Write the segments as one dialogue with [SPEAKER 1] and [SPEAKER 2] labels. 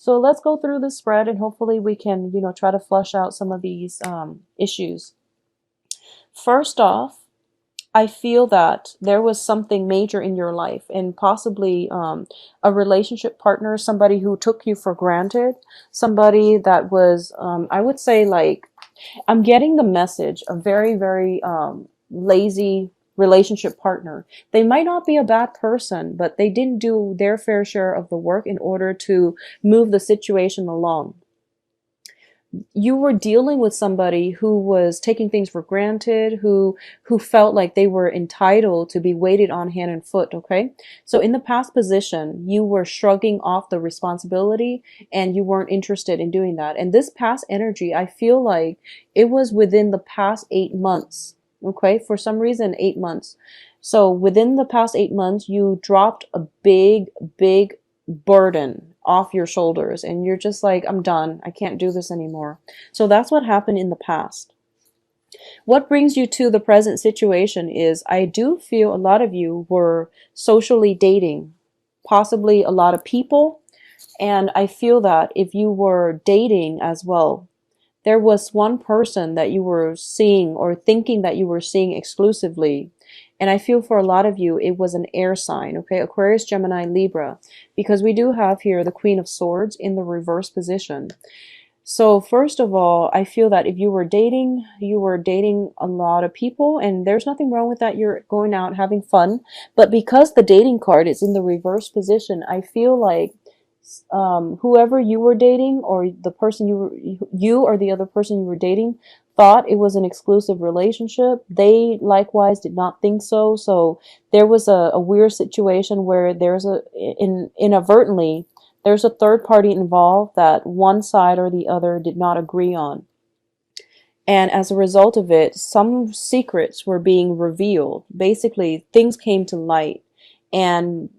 [SPEAKER 1] So let's go through the spread and hopefully we can, try to flush out some of these issues. First off, I feel that there was something major in your life and possibly a relationship partner, somebody who took you for granted, somebody that was, I would say, like, I'm getting the message, a very, very lazy relationship partner. They might not be a bad person, but they didn't do their fair share of the work in order to move the situation along. You were dealing with somebody who was taking things for granted, who felt like they were entitled to be waited on hand and foot, okay? So in the past position, you were shrugging off the responsibility and you weren't interested in doing that. And this past energy, I feel like it was within the past 8 months, okay? For some reason, 8 months. So within the past 8 months, you dropped a big, big burden off your shoulders and you're just like, I'm done. I can't do this anymore. So that's what happened in the past. What brings you to the present situation is I do feel a lot of you were socially dating, possibly a lot of people. And I feel that if you were dating as well, there was one person that you were seeing or thinking that you were seeing exclusively. And I feel for a lot of you, it was an air sign, okay? Aquarius, Gemini, Libra, because we do have here the Queen of Swords in the reverse position. So first of all, I feel that if you were dating a lot of people, and there's nothing wrong with that. You're going out having fun. But because the dating card is in the reverse position, I feel like whoever you were dating or the person you or the other person you were dating thought it was an exclusive relationship. They likewise did not think so. So there was a weird situation where inadvertently there's a third party involved that one side or the other did not agree on. And as a result of it, some secrets were being revealed. Basically, things came to light and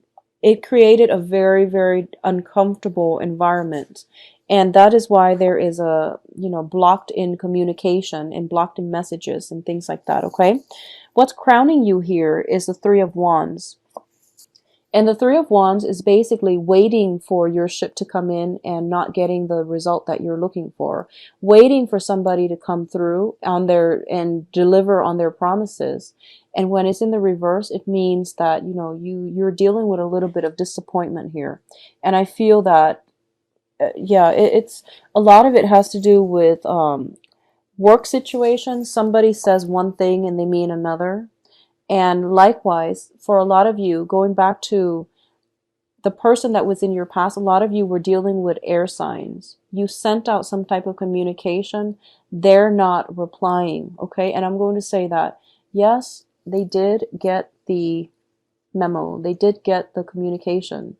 [SPEAKER 1] it created a very, very uncomfortable environment. And that is why there is a, blocked in communication and blocked in messages and things like that, okay? What's crowning you here is the Three of Wands. And the Three of Wands is basically waiting for your ship to come in and not getting the result that you're looking for. Waiting for somebody to come through and deliver on their promises. And when it's in the reverse, it means that, you're dealing with a little bit of disappointment here. And I feel that, it's a lot of it has to do with work situations. Somebody says one thing and they mean another. And likewise, for a lot of you, going back to the person that was in your past, a lot of you were dealing with air signs. You sent out some type of communication. They're not replying, okay? And I'm going to say that, yes, they did get the memo. They did get the communication.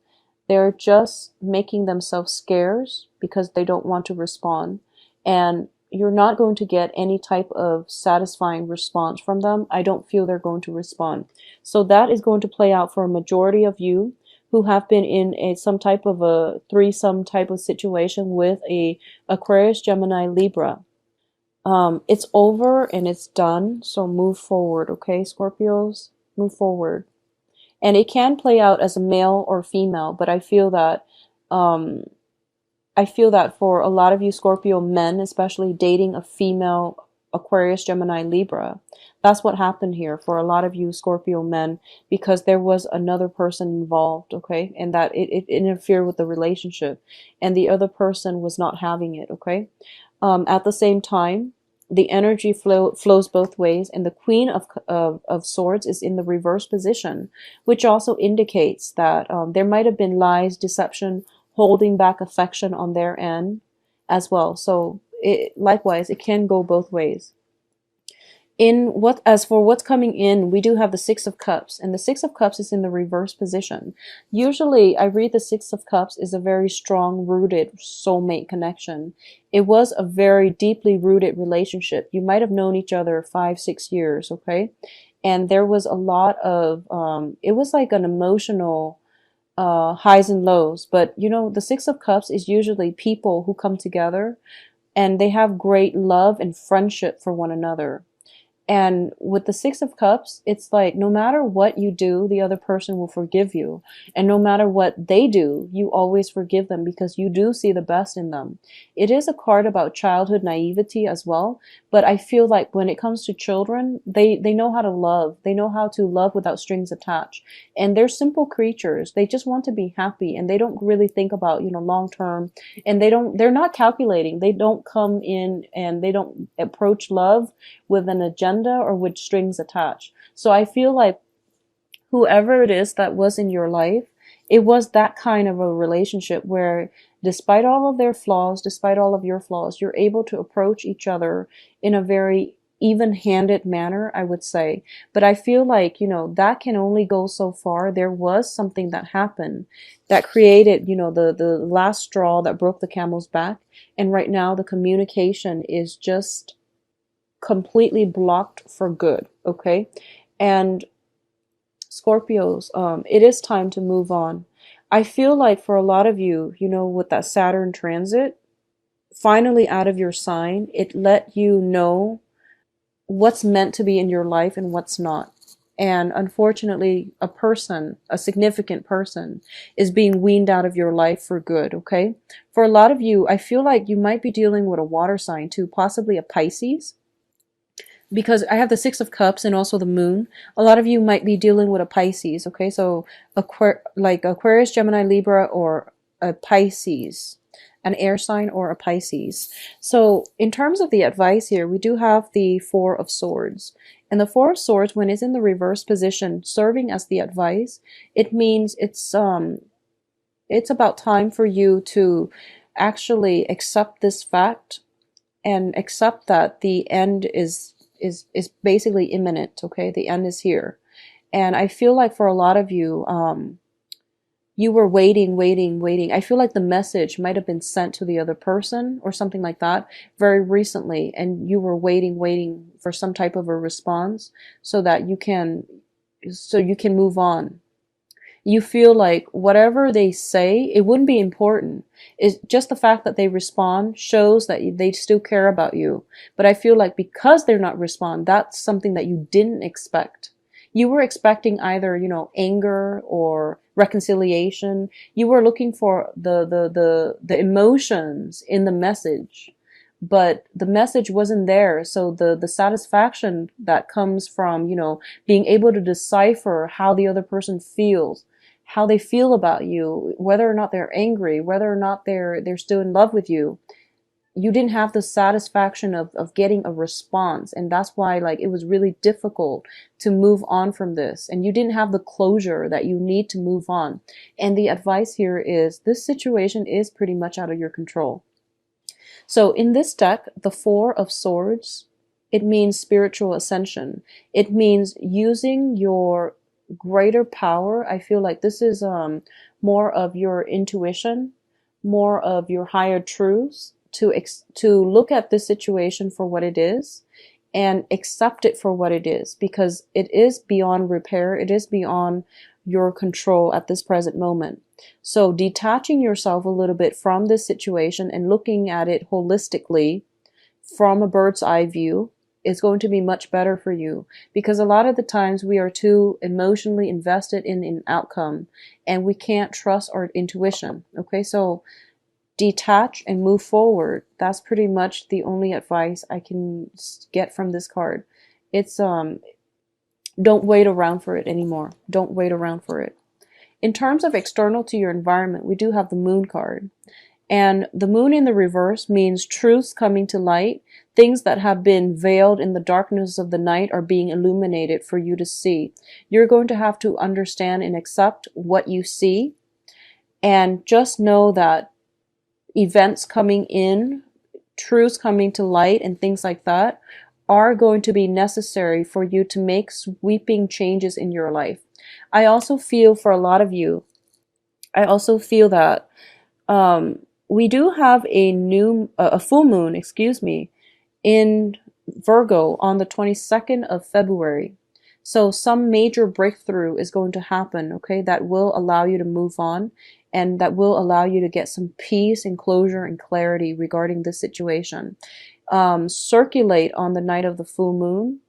[SPEAKER 1] They're just making themselves scarce because they don't want to respond. And you're not going to get any type of satisfying response from them. I don't feel they're going to respond. So that is going to play out for a majority of you who have been in some type of a threesome type of situation with a Aquarius, Gemini, Libra. It's over and it's done. So move forward, okay, Scorpios? Move forward. And it can play out as a male or female, but I feel that for a lot of you Scorpio men, especially dating a female Aquarius, Gemini, Libra, that's what happened here for a lot of you Scorpio men, because there was another person involved, okay? And that it interfered with the relationship and the other person was not having it, okay? At the same time, the energy flows both ways, and the Queen of Swords is in the reverse position, which also indicates that there might have been lies, deception, holding back affection on their end as well. So likewise, it can go both ways. As for what's coming in, we do have the Six of Cups, and the Six of Cups is in the reverse position. Usually, I read the Six of Cups is a very strong rooted soulmate connection. It was a very deeply rooted relationship. You might have known each other 5-6 years, okay? And there was a lot of, it was like an emotional highs and lows. But, the Six of Cups is usually people who come together and they have great love and friendship for one another. And with the Six of Cups, it's like no matter what you do, the other person will forgive you. And no matter what they do, you always forgive them because you do see the best in them. It is a card about childhood naivety as well, but I feel like when it comes to children, they know how to love. They know how to love without strings attached. And they're simple creatures. They just want to be happy and they don't really think about, long term, and they're not calculating. They don't come in and they don't approach love with an agenda or with strings attached. So I feel like whoever it is that was in your life, it was that kind of a relationship where despite all of their flaws, despite all of your flaws, you're able to approach each other in a very even-handed manner, I would say. But I feel like, that can only go so far. There was something that happened that created, the last straw that broke the camel's back. And right now the communication is just completely blocked for good, okay? And Scorpios, it is time to move on. I feel like for a lot of you, with that Saturn transit, finally out of your sign, it let you know what's meant to be in your life and what's not. And unfortunately, a significant person, is being weaned out of your life for good, okay? For a lot of you, I feel like you might be dealing with a water sign too, possibly a Pisces, because I have the Six of Cups and also the Moon. A lot of you might be dealing with a Pisces, okay? So like Aquarius, Gemini, Libra, or a Pisces, an air sign or a Pisces. So in terms of the advice here, we do have the Four of Swords. And the Four of Swords, when it's in the reverse position, serving as the advice, it means it's about time for you to actually accept this fact and accept that the end is basically imminent, okay? The end is here. And I feel like for a lot of you, you were waiting, waiting, waiting. I feel like the message might have been sent to the other person or something like that very recently, and you were waiting, waiting for some type of a response so that you can move on. You feel like whatever they say, it wouldn't be important. It's just the fact that they respond shows that they still care about you. But I feel like because they're not respond, that's something that you didn't expect. You were expecting either, anger or reconciliation. You were looking for the emotions in the message, but the message wasn't there. So the satisfaction that comes from, being able to decipher how the other person feels, how they feel about you, whether or not they're angry, whether or not they're still in love with you. You didn't have the satisfaction of getting a response. And that's why it was really difficult to move on from this. And you didn't have the closure that you need to move on. And the advice here is this situation is pretty much out of your control. So in this deck, the Four of Swords, it means spiritual ascension. It means using your greater power. I feel like this is more of your intuition, more of your higher truths, to look at this situation for what it is and accept it for what it is, because it is beyond repair. It is beyond your control at this present moment. So detaching yourself a little bit from this situation and looking at it holistically from a bird's eye view is going to be much better for you, because a lot of the times we are too emotionally invested in an outcome and we can't trust our intuition. Okay, so detach and move forward. That's pretty much the only advice I can get from this card. It's don't wait around for it anymore. Don't wait around for it. In terms of external to your environment, we do have the Moon card. And the Moon in the reverse means truths coming to light. Things that have been veiled in the darkness of the night are being illuminated for you to see. You're going to have to understand and accept what you see. And just know that events coming in, truths coming to light, and things like that are going to be necessary for you to make sweeping changes in your life. I also feel for a lot of you, that we do have a full moon, in Virgo on the 22nd of February. So some major breakthrough is going to happen, okay, that will allow you to move on and that will allow you to get some peace and closure and clarity regarding this situation. Circulate on the night of the full moon.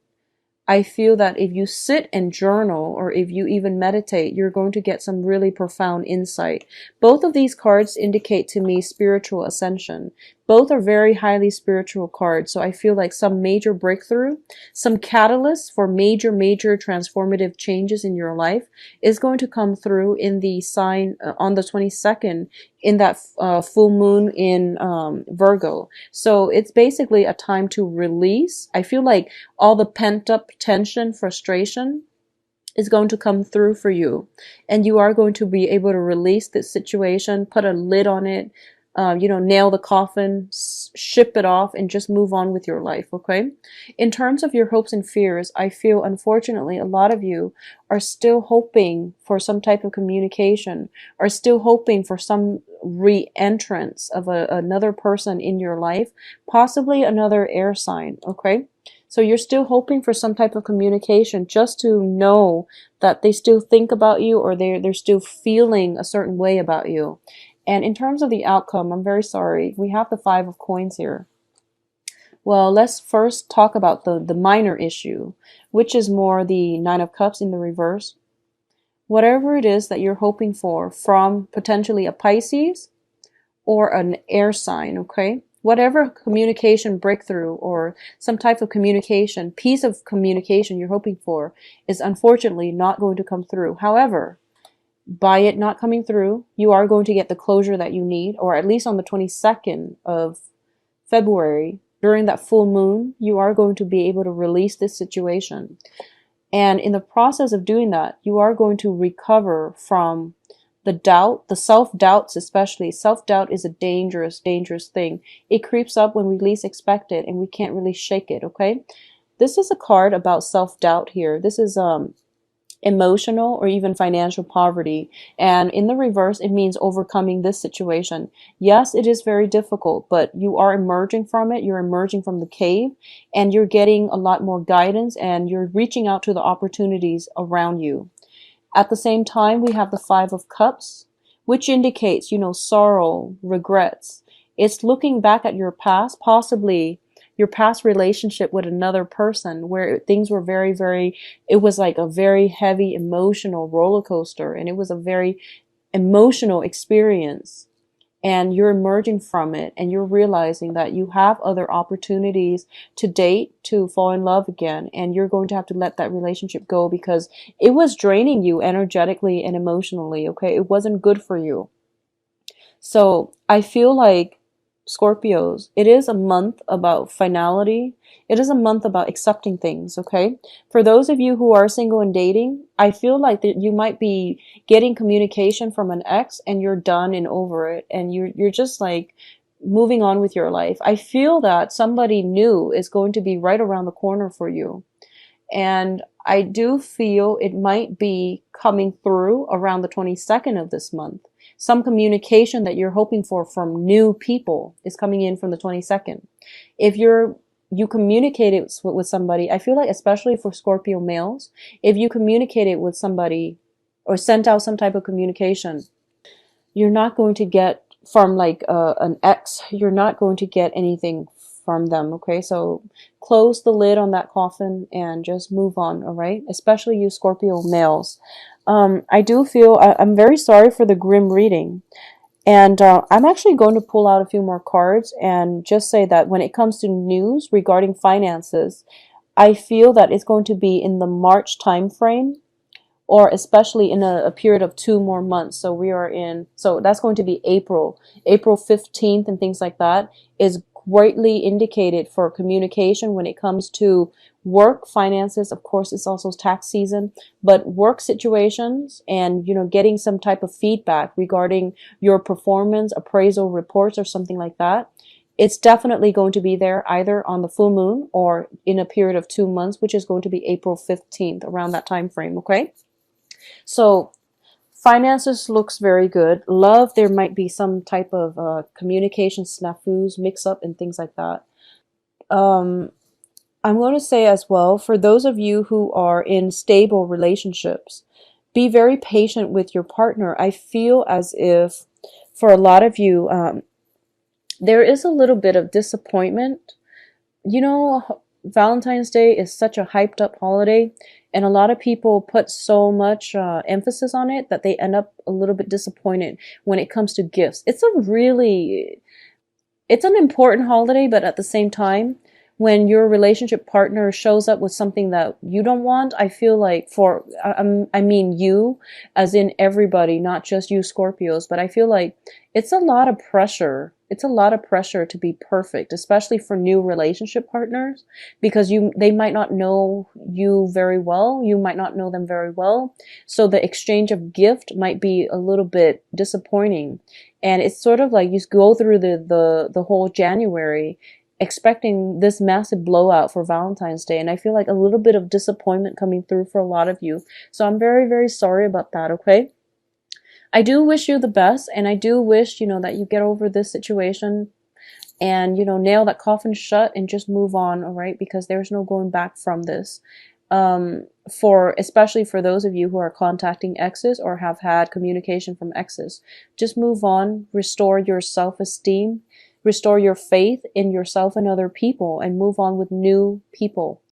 [SPEAKER 1] I feel that if you sit and journal or if you even meditate, you're going to get some really profound insight. Both of these cards indicate to me spiritual ascension. Both are very highly spiritual cards. So I feel like some major breakthrough, some catalyst for major transformative changes in your life is going to come through in the sign on the 22nd in that full moon in Virgo. So it's basically a time to release. I feel like all the pent up tension, frustration is going to come through for you. And you are going to be able to release this situation, put a lid on it, nail the coffin, ship it off, and just move on with your life, okay? In terms of your hopes and fears, I feel unfortunately a lot of you are still hoping for some type of communication, are still hoping for some re-entrance of another person in your life, possibly another air sign, okay? So you're still hoping for some type of communication just to know that they still think about you or they're still feeling a certain way about you. And in terms of the outcome, I'm very sorry. We have the 5 of coins here. Well, let's first talk about the minor issue, which is more the 9 of cups in the reverse. Whatever it is that you're hoping for from potentially a Pisces or an air sign, okay? Whatever communication breakthrough or some type of communication, piece of communication you're hoping for is unfortunately not going to come through. However, by it not coming through, you are going to get the closure that you need, or at least on the 22nd of February, during that full moon, you are going to be able to release this situation. And in the process of doing that, you are going to recover from the doubt, the self-doubts especially. Self-doubt is a dangerous thing. It creeps up when we least expect it, and we can't really shake it, okay? This is a card about self-doubt here. This is emotional or even financial poverty. And in the reverse, it means overcoming this situation. Yes, it is very difficult, but you are emerging from it. You're emerging from the cave and you're getting a lot more guidance and you're reaching out to the opportunities around you. At the same time, we have the 5 of cups, which indicates, sorrow, regrets. It's looking back at your past, possibly your past relationship with another person where things were it was like a very heavy emotional roller coaster, and it was a very emotional experience. And you're emerging from it and you're realizing that you have other opportunities to date, to fall in love again. And you're going to have to let that relationship go because it was draining you energetically and emotionally. Okay. It wasn't good for you. So I feel like Scorpios, it is a month about finality. It is a month about accepting things, okay? For those of you who are single and dating, I feel like that you might be getting communication from an ex and you're done and over it and you're just like moving on with your life. I feel that somebody new is going to be right around the corner for you. And I do feel it might be coming through around the 22nd of this month. Some communication that you're hoping for from new people is coming in from the 22nd. If you communicated with somebody, I feel like especially for Scorpio males, if you communicated with somebody or sent out some type of communication, you're not going to get from like an ex, you're not going to get anything from them, okay? So close the lid on that coffin and just move on, all right? Especially you Scorpio males. I do feel, I'm very sorry for the grim reading. And I'm actually going to pull out a few more cards and just say that when it comes to news regarding finances, I feel that it's going to be in the March time frame, or especially in a period of 2 more months. So that's going to be April 15th and things like that is greatly indicated for communication when it comes to work, finances. Of course, it's also tax season, but work situations and, getting some type of feedback regarding your performance, appraisal reports or something like that. It's definitely going to be there either on the full moon or in a period of 2 months, which is going to be April 15th, around that time frame, okay? So finances looks very good. Love, there might be some type of communication snafus, mix up and things like that. I'm going to say as well, for those of you who are in stable relationships, be very patient with your partner. I feel as if for a lot of you, there is a little bit of disappointment. Valentine's Day is such a hyped up holiday, and a lot of people put so much emphasis on it that they end up a little bit disappointed when it comes to gifts. It's an important holiday, but at the same time, when your relationship partner shows up with something that you don't want, I feel like I mean you, as in everybody, not just you Scorpios, but I feel like it's a lot of pressure. It's a lot of pressure to be perfect, especially for new relationship partners, because they might not know you very well. You might not know them very well. So the exchange of gift might be a little bit disappointing. And it's sort of like you go through the whole January expecting this massive blowout for Valentine's Day. And I feel like a little bit of disappointment coming through for a lot of you. So I'm very, very sorry about that, okay? I do wish you the best, and I do wish, that you get over this situation and, nail that coffin shut and just move on, all right? Because there's no going back from this. Especially for those of you who are contacting exes or have had communication from exes, just move on, restore your self-esteem, restore your faith in yourself and other people, and move on with new people.